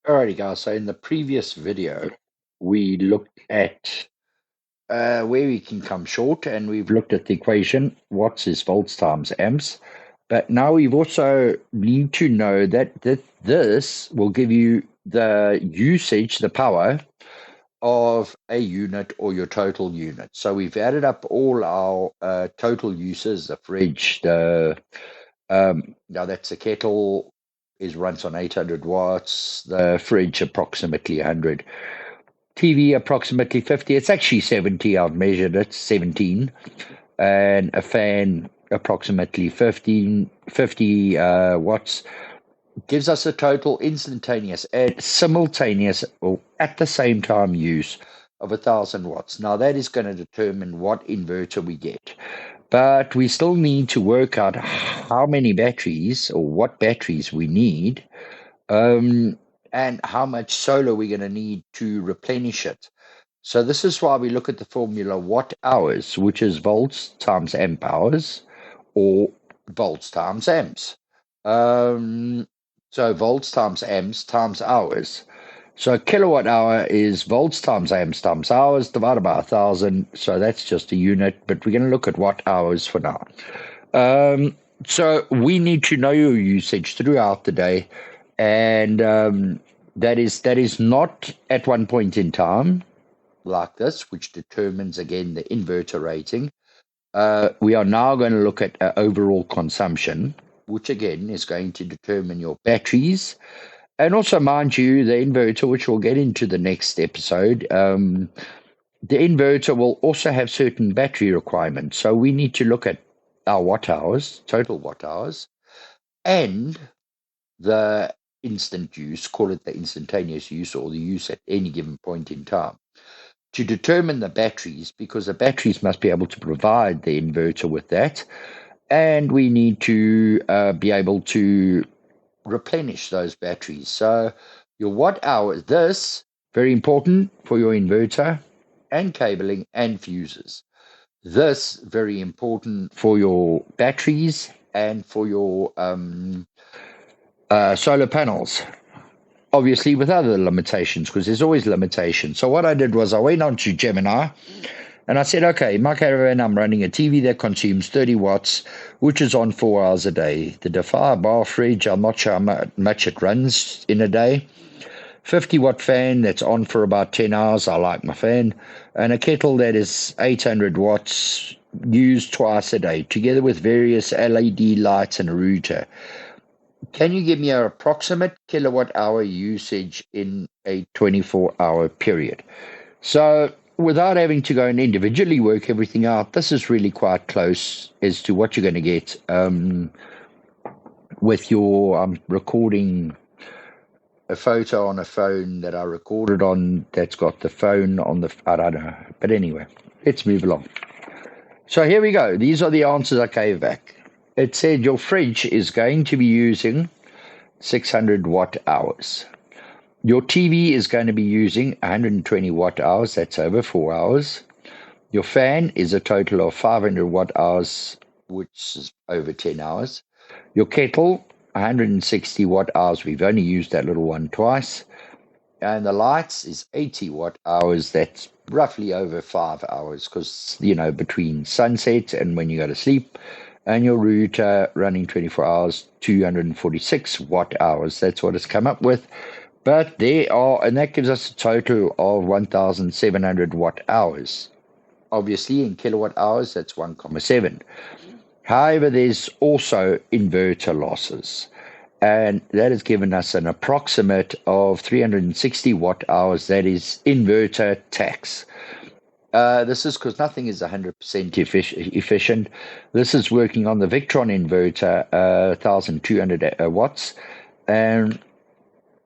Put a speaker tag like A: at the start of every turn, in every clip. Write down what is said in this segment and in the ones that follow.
A: Alrighty, guys. So in the previous video, we looked at where we can come short, and we've looked at the equation, watts is volts times amps. But now we've also need to know that this will give you the usage, the power of a unit or your total unit. So we've added up all our total uses, the fridge, now that's a kettle is runs on 800 watts, the fridge approximately 100, TV approximately 50. It's actually 70. I've measured it, 17, and a fan approximately 50 watts gives us a total instantaneous and simultaneous or at the same time use of 1,000 watts. Now that is going to determine what inverter we get. But we still need to work out how many batteries or what batteries we need, and how much solar we're going to need to replenish it. So this is why we look at the formula watt hours, which is volts times amp hours, or volts times amps. So volts times amps times hours. So a kilowatt hour is volts times amps times hours divided by 1,000. So that's just a unit, but we're going to look at watt hours for now. So we need to know your usage throughout the day, and that is not at one point in time like this, which determines again the inverter rating. We are now going to look at overall consumption, which again is going to determine your batteries. And also, mind you, the inverter, which we'll get into the next episode, the inverter will also have certain battery requirements. So we need to look at our watt hours, total watt hours, and the instant use, call it the instantaneous use or the use at any given point in time, to determine the batteries, because the batteries must be able to provide the inverter with that. And we need to be able to replenish those batteries. So your watt hour, this very important for your inverter and cabling and fuses. This very important for your batteries and for your solar panels. Obviously, with other limitations, because there's always limitations. So what I did was I went on to Gemini and I said, okay, in my caravan, I'm running a TV that consumes 30 watts, which is on 4 hours a day. The Defy bar fridge, I'm not sure how much it runs in a day. 50-watt fan that's on for about 10 hours. I like my fan. And a kettle that is 800 watts used twice a day, together with various LED lights and a router. Can you give me an approximate kilowatt hour usage in a 24-hour period? So without having to go and individually work everything out, this is really quite close as to what you're going to get with your recording a photo on a phone that I recorded on that's got the phone on the, I don't know. But anyway, let's move along. So here we go. These are the answers I gave back. It said your fridge is going to be using 600 watt hours. Your TV is going to be using 120 watt hours. That's over 4 hours. Your fan is a total of 500 watt hours, which is over 10 hours. Your kettle, 160 watt hours. We've only used that little one twice. And the lights is 80 watt hours. That's roughly over 5 hours because, between sunset and when you go to sleep. And your router running 24 hours, 246 watt hours. That's what it's come up with. But and that gives us a total of 1,700 watt hours. Obviously, in kilowatt hours, that's 1,7. However, there's also inverter losses. And that has given us an approximate of 360 watt hours. That is inverter tax. This is because nothing is 100% efficient. This is working on the Victron inverter, 1,200 watts, and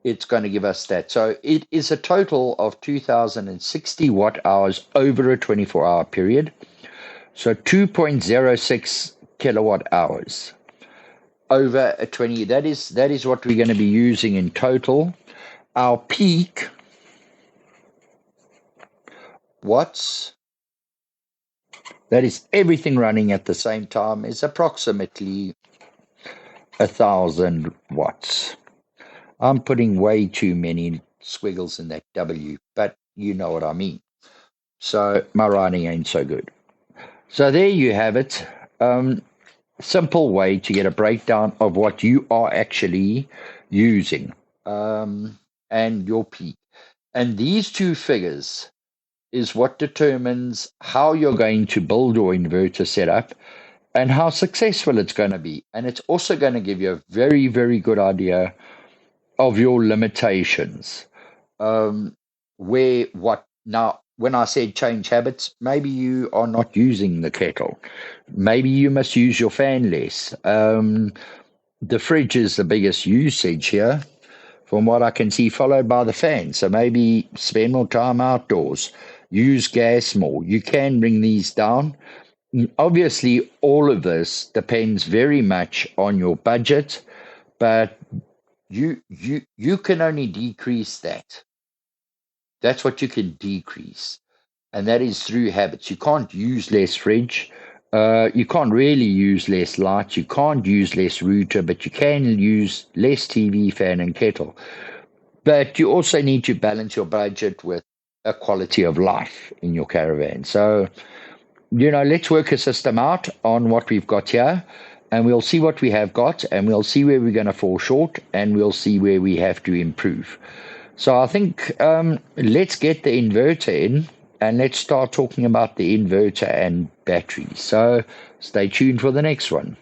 A: it's going to give us that. So it is a total of 2,060 watt hours over a 24-hour period. So 2.06 kilowatt hours over a 20. That is what we're going to be using in total. Our peak watts, that is everything running at the same time, is approximately 1,000 watts. I'm putting way too many squiggles in that W, but you know what I mean. So my writing ain't so good. So there you have it. Simple way to get a breakdown of what you are actually using, and your peak. And these two figures is what determines how you're going to build your inverter setup and how successful it's going to be. And it's also going to give you a very, very good idea of your limitations. Where what now, when I said change habits, maybe you are not using the kettle. Maybe you must use your fan less. The fridge is the biggest usage here, from what I can see, followed by the fan. So maybe spend more time outdoors, use gas more. You can bring these down. Obviously, all of this depends very much on your budget, but you can only decrease that. That's what you can decrease, and that is through habits. You can't use less fridge. You can't really use less light. You can't use less router, but you can use less TV, fan, and kettle. But you also need to balance your budget with a quality of life in your caravan. So, let's work a system out on what we've got here, and we'll see what we have got, and we'll see where we're going to fall short, and we'll see where we have to improve. So I think let's get the inverter in, and let's start talking about the inverter and batteries. So stay tuned for the next one.